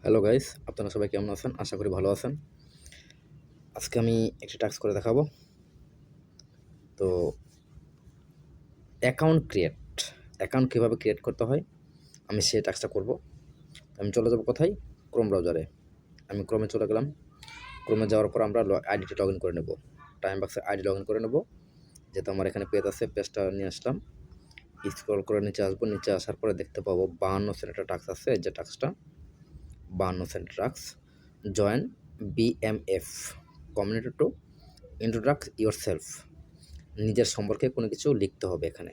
Hello guys, আপনারা সবাই কেমন আছেন? আশা করি ভালো আছেন। আজকে আমি একটি টাস্ক করে দেখাবো। তো অ্যাকাউন্ট কীভাবে ক্রিয়েট করতে হয় আমি সেই টাস্কটা করব। আমি চলে যাব কোথায়? ক্রোম ব্রাউজারে। আমি ক্রোমে চলে গেলাম। ক্রোমে যাওয়ার পর আমরা আইডিটি লগ ইন করে নেব। টাইম বক্সে আইডি লগ ইন করে নেব। যেহেতু আমার এখানে পেজ আছে, পেজটা নিয়ে আসলাম। স্ক্রল করে নিচে আসবো। নিচে আসার পরে দেখতে পাবো 52 সেন্ট একটা টাস্ক আছে। যে টাস্কটা 52 cent task, join BMF community to introduce yourself. নিজের সম্পর্কে কোনো কিছু লিখতে হবে। এখানে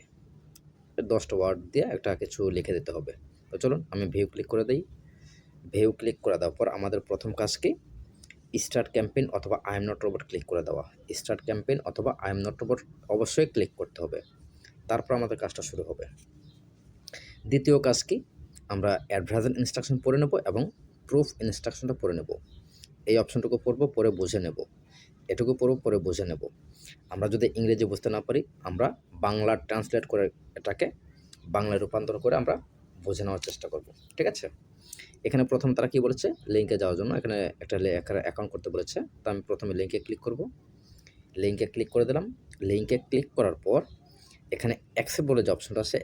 10টা ওয়ার্ড দিয়ে একটা কিছু লিখে দিতে হবে। তো চলুন আমি ভিউ ক্লিক করে দিই। ভিউ ক্লিক করে দেওয়ার পর আমাদের প্রথম কাজ কি? স্টার্ট ক্যাম্পেইন অথবা I am not robot click করে দেওয়া। স্টার্ট ক্যাম্পেইন অথবা আই এম নট রোবট অবশ্যই ক্লিক করতে হবে। তারপর আমাদের কাজটা শুরু হবে। দ্বিতীয় কাজ কি? আমরা অ্যাডভার্টাইজ ইনস্ট্রাকশন পড়ে নেব এবং প্রুফ ইনস্ট্রাকশনটা পড়ে নেব। এই অপশনটুকু পড়বো, পরে বুঝে নেব। এটুকু পড়ব, পরে বুঝে নেব। আমরা যদি ইংরেজি বুঝতে না পারি, আমরা বাংলা ট্রান্সলেট করে এটাকে বাংলায় রূপান্তর করে আমরা বুঝে নেওয়ার চেষ্টা করব। ঠিক আছে? এখানে প্রথম তারা কি বলেছে? লিঙ্কে যাওয়ার জন্য এখানে একটা অ্যাকাউন্ট করতে বলেছে। তো আমি প্রথমে লিঙ্কে ক্লিক করব। লিঙ্কে ক্লিক করে দিলাম। লিঙ্কে ক্লিক করার পর এখানে অ্যাকসেপ্ট বলে যে অপশনটা আছে,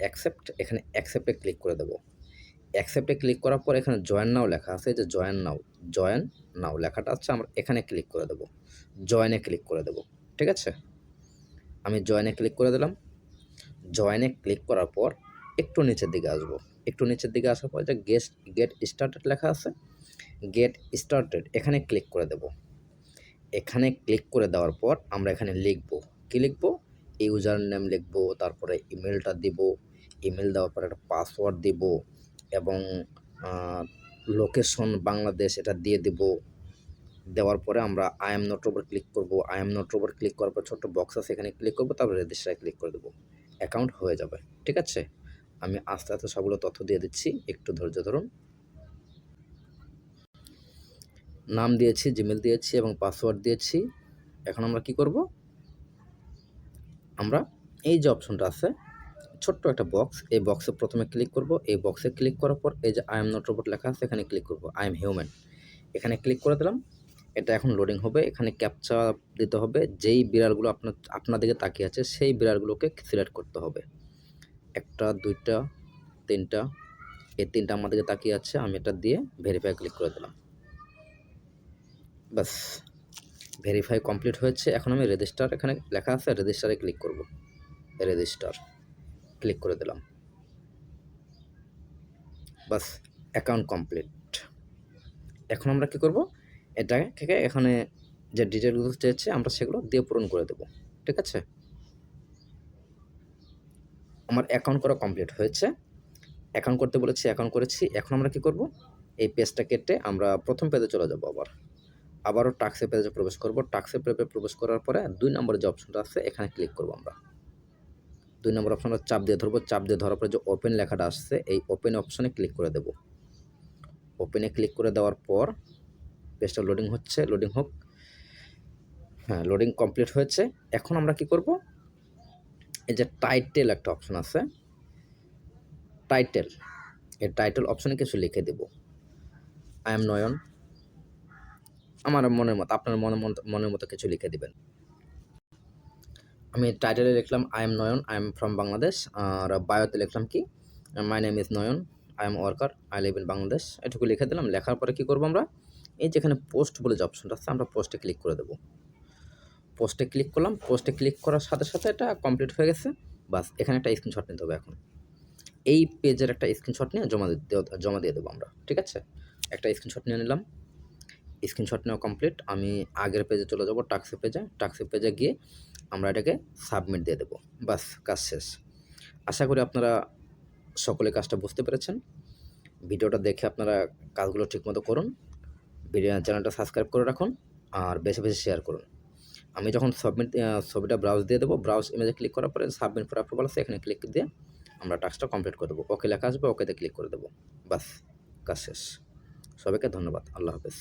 এখানে অ্যাকসেপ্টে ক্লিক করে দেবো। অ্যাকসেপ্টে ক্লিক করার পর এখানে জয়েন নাও লেখা আছে, যে জয়েন নাও লেখাটা আছে, আমরা এখানে ক্লিক করে দেবো। জয়েনে ক্লিক করে দেবো। ঠিক আছে? আমি জয়েনে ক্লিক করে দিলাম। জয়েনে ক্লিক করার পর একটু নিচের দিকে আসবো। একটু নিচের দিকে আসার পর যে গেট স্টার্টেড লেখা আছে, গেট স্টার্টেড এখানে ক্লিক করে দেব। এখানে ক্লিক করে দেওয়ার পর আমরা এখানে লিখব। কি লিখব? ইউজার নেম লিখব, তারপরে ইমেলটা দিব। ইমেল দেওয়ার পর একটা পাসওয়ার্ড দিব এবং লোকেশন বাংলাদেশ এটা দিয়ে দেব। দেওয়ার পরে আমরা I am not robot click করব। I am not robot click করার পর ছোট্ট বক্স আছে, এখানে ক্লিক করব, তারপরে রেজিস্টারে ক্লিক করে দেবো। অ্যাকাউন্ট হয়ে যাবে। ঠিক আছে? আমি আস্তে আস্তে সবগুলো তথ্য দিয়ে দিচ্ছি, একটু ধৈর্য ধরুন। নাম দিয়েছি, জিমেল দিয়েছি এবং পাসওয়ার্ড দিয়েছি। এখন আমরা কি করব? আমরা এই যে অপশনটা আছে, ছোট্ট একটা বক্স, এই বক্সে প্রথমে ক্লিক করব। এই বক্সে ক্লিক করার পর এই যে আই এম নট রোবট লেখা আছে, এখানে ক্লিক করব। আই এম হিউম্যান এখানে ক্লিক করে দিলাম। এটা এখন লোডিং হবে। এখানে ক্যাপচা দিতে হবে। যেই বিড়ালগুলো আপনার দিকে তাকিয়ে আছে সেই বিড়ালগুলোকে সিলেক্ট করতে হবে। 1টা 2টা 3টা, এই 3টা আমার দিকে তাকিয়ে আছে। আমি এটা দিয়ে ভেরিফাই ক্লিক করে দিলাম। ব্যাস, ভেরিফাই কমপ্লিট হয়েছে। এখন আমি রেজিস্টার, এখানে লেখা আছে রেজিস্টারে ক্লিক করব। রেজিস্টার ক্লিক করে দিলাম। বাস, অ্যাকাউন্ট কমপ্লিট। এখন আমরা কি করব? এটা থেকে এখানে যে ডিটেলগুলো চেয়েছে আমরা সেগুলো দিয়ে পূরণ করে দেব। ঠিক আছে? আমার অ্যাকাউন্ট করা কমপ্লিট হয়েছে। অ্যাকাউন্ট করতে বলেছি, অ্যাকাউন্ট করেছি। এখন আমরা কি করব? এই পেজটা কেটে আমরা প্রথম পেজে চলে যাব। আবারও টাক্সের পেজে প্রবেশ করব। টাক্সের পেজে প্রবেশ করার পরে 2 নম্বরে যে অপশনটা আছে এখানে ক্লিক করব। আমরা 2 নম্বর অপশনটা চাপ দিয়ে ধরবো। চাপ দিয়ে ধরার পরে যে ওপেন লেখাটা আসছে, এই ওপেন অপশনে ক্লিক করে দেব। ওপেনে ক্লিক করে দেওয়ার পর পেজটা লোডিং হচ্ছে, লোডিং হোক। হ্যাঁ, লোডিং কমপ্লিট হয়েছে। এখন আমরা কি করব? এই যে টাইটেল একটা অপশন আছে, টাইটেল, এই টাইটেল অপশনে কিছু লিখে দেব। আই এম নয়ন, আমার মনের মতো, আপনার মনের মতো কিছু লিখে দিবেন। আমি টাইটেলে লিখলাম I am Nayan, I am from Bangladesh. আর বায়োতে লিখলাম কি? My name is Nayan, I am worker, I live in Bangladesh. এটুকু লিখে দিলাম। লেখার পরে কি করব আমরা? এই যেখানে পোস্ট বলে যে অপশনটা আছে, আমরা পোস্টে ক্লিক করে দেব। পোস্টে ক্লিক করলাম। পোস্টে ক্লিক করার সাথে সাথে এটা কমপ্লিট হয়ে গেছে। বাস, এখানে একটা স্ক্রিনশট নিতে হবে। এখন এই পেজের একটা স্ক্রিনশট নিয়ে জমা দিয়ে দেবো আমরা। ঠিক আছে? একটা স্ক্রিনশট নিয়ে নিলাম। স্ক্রিনশট নেওয়া কমপ্লিট। আমি আগের পেজে চলে যাব, টাক্সের পেজে গিয়ে আমরা এটাকে সাবমিট দিয়ে দেবো। বাস, কাজ শেষ। আশা করি আপনারা সকলে কাজটা বুঝতে পেরেছেন। ভিডিওটা দেখে আপনারা কাজগুলো ঠিকমতো করুন। চ্যানেলটা সাবস্ক্রাইব করে রাখুন আর বেশি বেশি শেয়ার করুন। আমি যখন ছবিটা ব্রাউজ দিয়ে দেবো, ব্রাউজ ইমেজে ক্লিক করার পরে সাবমিট ফর অ্যাপ্রুভাল আছে, এখানে ক্লিক দিয়ে আমরা টাস্কটা কমপ্লিট করে দেবো। ওকে লেখা আসবে, ওকেতে ক্লিক করে দেবো। বাস, কাজ শেষ। সবাইকে ধন্যবাদ। আল্লাহ হাফেজ।